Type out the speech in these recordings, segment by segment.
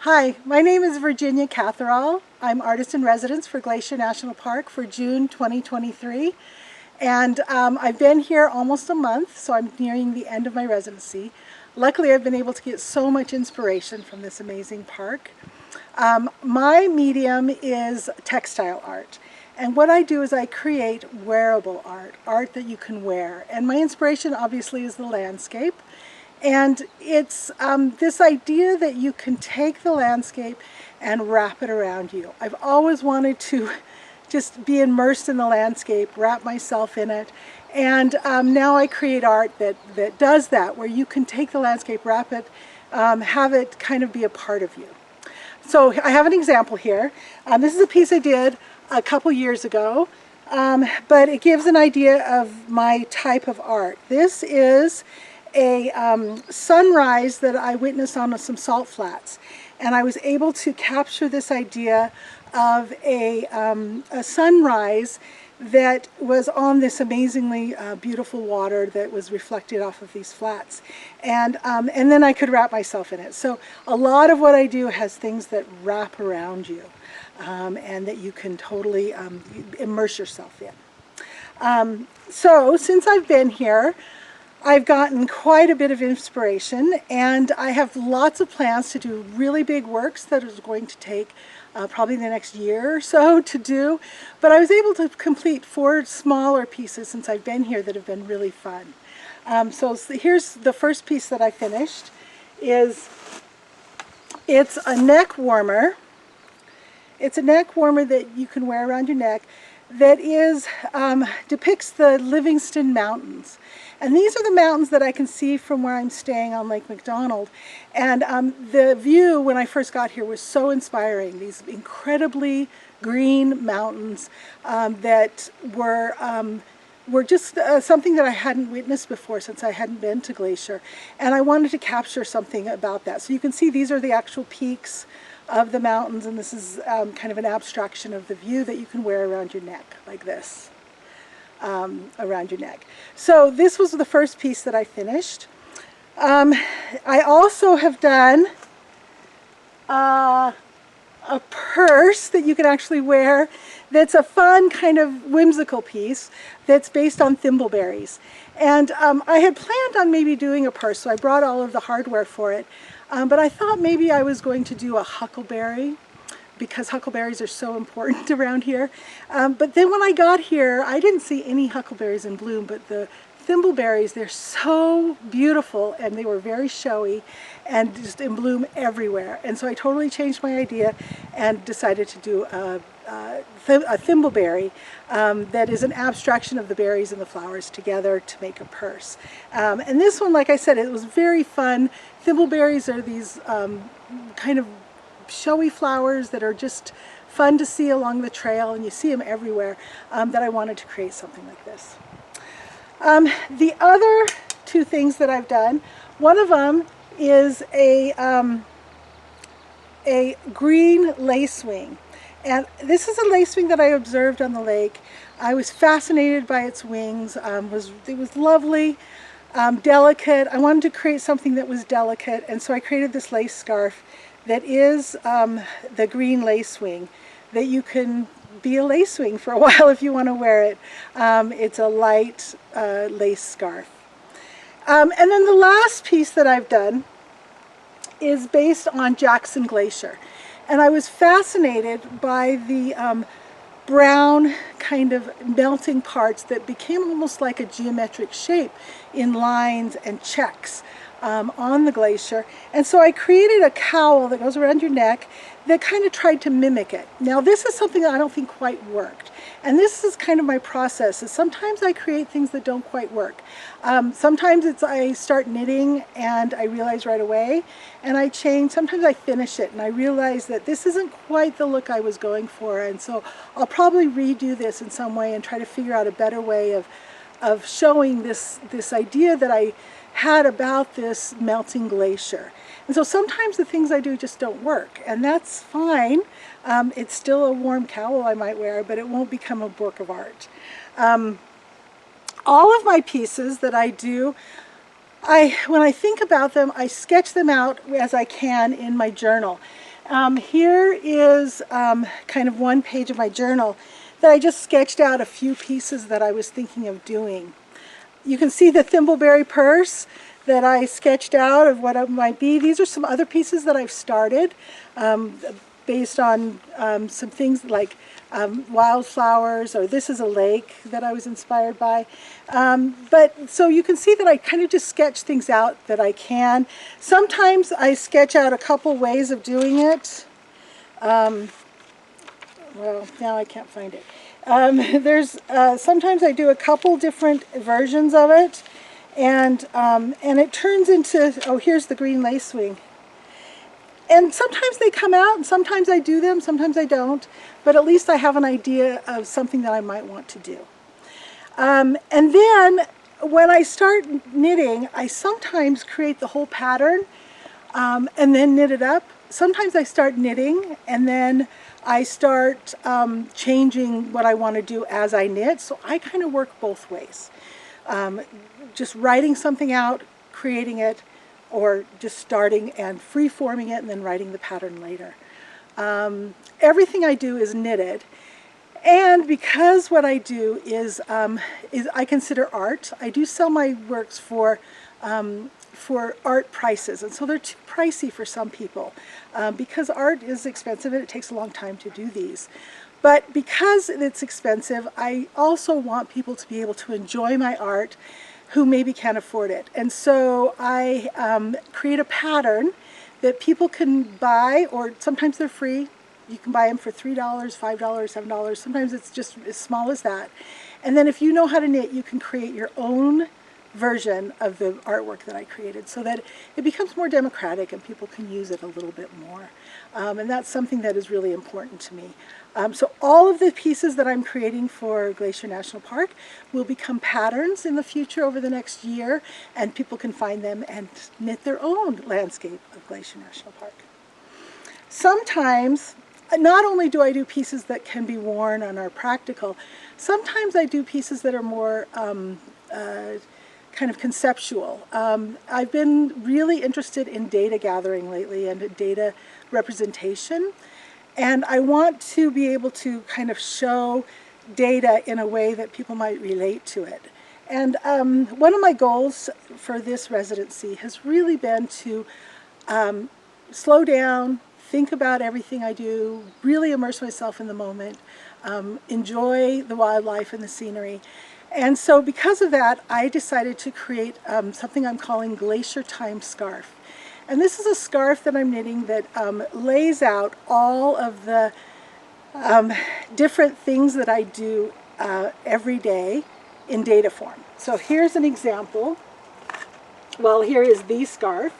Hi, my name is Virginia Catherall. I'm artist in residence for Glacier National Park for June 2023. And I've been here almost a month, so I'm nearing the end of my residency. Luckily, I've been able to get so much inspiration from this amazing park. My medium is textile art. And what I do is I create wearable art, art that you can wear. And my inspiration obviously is the landscape. And it's this idea that you can take the landscape and wrap it around you. I've always wanted to just be immersed in the landscape, wrap myself in it. And now I create art that does that, where you can take the landscape, wrap it, have it kind of be a part of you. So I have an example here. This is a piece I did a couple years ago, but it gives an idea of my type of art. This is a sunrise that I witnessed on some salt flats, and I was able to capture this idea of a sunrise that was on this amazingly beautiful water that was reflected off of these flats, and then I could wrap myself in it. So a lot of what I do has things that wrap around you, and that you can totally immerse yourself in. So since I've been here, I've gotten quite a bit of inspiration, and I have lots of plans to do really big works that is going to take probably the next year or so to do. But I was able to complete 4 smaller pieces since I've been here that have been really fun. So here's the first piece that I finished. It's a neck warmer. It's a neck warmer that you can wear around your neck that depicts the Livingston Mountains. And these are the mountains that I can see from where I'm staying on Lake McDonald. And the view when I first got here was so inspiring. These incredibly green mountains that were just something that I hadn't witnessed before since I hadn't been to Glacier. And I wanted to capture something about that. So you can see these are the actual peaks of the mountains, and this is kind of an abstraction of the view that you can wear around your neck, like this, around your neck. So this was the first piece that I finished. I also have done a purse that you can actually wear that's a fun kind of whimsical piece that's based on thimbleberries. And I had planned on maybe doing a purse, so I brought all of the hardware for it. But I thought maybe I was going to do a huckleberry, because huckleberries are so important around here. But then when I got here, I didn't see any huckleberries in bloom, but the thimbleberries, they're so beautiful, and they were very showy and just in bloom everywhere. And so I totally changed my idea and decided to do a thimbleberry that is an abstraction of the berries and the flowers together to make a purse. And this one, like I said, it was very fun. Thimbleberries are these kind of showy flowers that are just fun to see along the trail, and you see them everywhere, that I wanted to create something like this. The other 2 things that I've done, one of them is a green lacewing. And this is a lacewing that I observed on the lake. I was fascinated by its wings. It was lovely, delicate. I wanted to create something that was delicate, and so I created this lace scarf that is the green lacewing, that you can be a lacewing for a while if you want to wear it. It's a light lace scarf. And then the last piece that I've done is based on Jackson Glacier. And I was fascinated by the brown kind of melting parts that became almost like a geometric shape in lines and checks on the glacier. And so I created a cowl that goes around your neck that kind of tried to mimic it. Now this is something that I don't think quite worked. And this is kind of my process, is sometimes I create things that don't quite work. Sometimes I start knitting and I realize right away, and I change. Sometimes I finish it and I realize that this isn't quite the look I was going for, and so I'll probably redo this in some way and try to figure out a better way of showing this idea that I had about this melting glacier. And so sometimes the things I do just don't work, and that's fine. It's still a warm cowl I might wear, but it won't become a work of art. All of my pieces that I do, when I think about them, I sketch them out as I can in my journal. Here is kind of one page of my journal that I just sketched out a few pieces that I was thinking of doing. You can see the thimbleberry purse that I sketched out of what it might be. These are some other pieces that I've started based on some things like wildflowers, or this is a lake that I was inspired by. But so you can see that I kind of just sketch things out that I can. Sometimes I sketch out a couple ways of doing it. Well, now I can't find it. Sometimes I do a couple different versions of it, and it turns into, oh, here's the green lacewing. And sometimes they come out, and sometimes I do them, sometimes I don't, but at least I have an idea of something that I might want to do. And then when I start knitting, I sometimes create the whole pattern and then knit it up. Sometimes I start knitting and then I start changing what I want to do as I knit, so I kind of work both ways. Just writing something out, creating it, or just starting and free-forming it and then writing the pattern later. Everything I do is knitted, and because what I do is I consider art. I do sell my works for art prices, and so they're too pricey for some people because art is expensive and it takes a long time to do these. But because it's expensive, I also want people to be able to enjoy my art who maybe can't afford it. And so I create a pattern that people can buy, or sometimes they're free. You can buy them for $3, $5, $7. Sometimes it's just as small as that. And then if you know how to knit, you can create your own version of the artwork that I created so that it becomes more democratic and people can use it a little bit more. And that's something that is really important to me. So all of the pieces that I'm creating for Glacier National Park will become patterns in the future over the next year, and people can find them and knit their own landscape of Glacier National Park. Sometimes, not only do I do pieces that can be worn and are practical, sometimes I do pieces that are more kind of conceptual. I've been really interested in data gathering lately and data representation, and I want to be able to kind of show data in a way that people might relate to it. And one of my goals for this residency has really been to slow down, think about everything I do, really immerse myself in the moment, enjoy the wildlife and the scenery. And so because of that, I decided to create something I'm calling Glacier Time Scarf. And this is a scarf that I'm knitting that lays out all of the different things that I do every day in data form. So here's an example. Well, here is the scarf.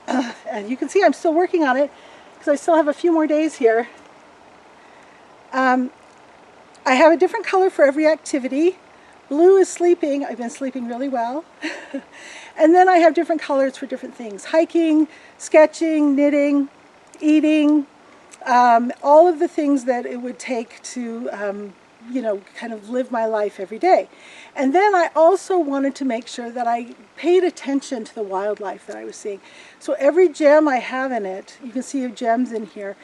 And you can see I'm still working on it because I still have a few more days here. I have a different color for every activity. Blue is sleeping. I've been sleeping really well. And then I have different colors for different things. Hiking, sketching, knitting, eating, all of the things that it would take to, you know, kind of live my life every day. And then I also wanted to make sure that I paid attention to the wildlife that I was seeing. So every gem I have in it, you can see gems in here,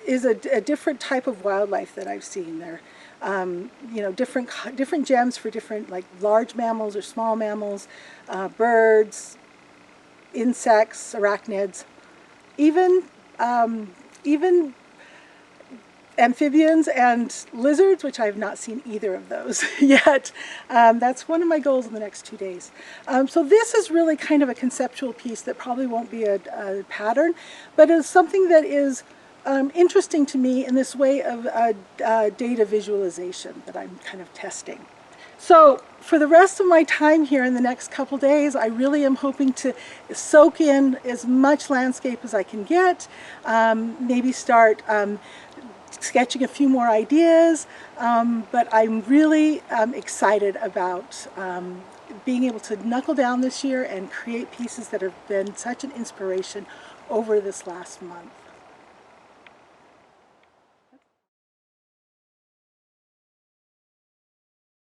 is a different type of wildlife that I've seen there. You know, different gems for different, like large mammals or small mammals, birds, insects, arachnids, even amphibians and lizards, which I have not seen either of those yet. That's one of my goals in the next 2 days. So this is really kind of a conceptual piece that probably won't be a pattern, but is something that is interesting to me in this way of data visualization that I'm kind of testing. So for the rest of my time here in the next couple days, I really am hoping to soak in as much landscape as I can get, maybe start sketching a few more ideas, but I'm really excited about being able to knuckle down this year and create pieces that have been such an inspiration over this last month.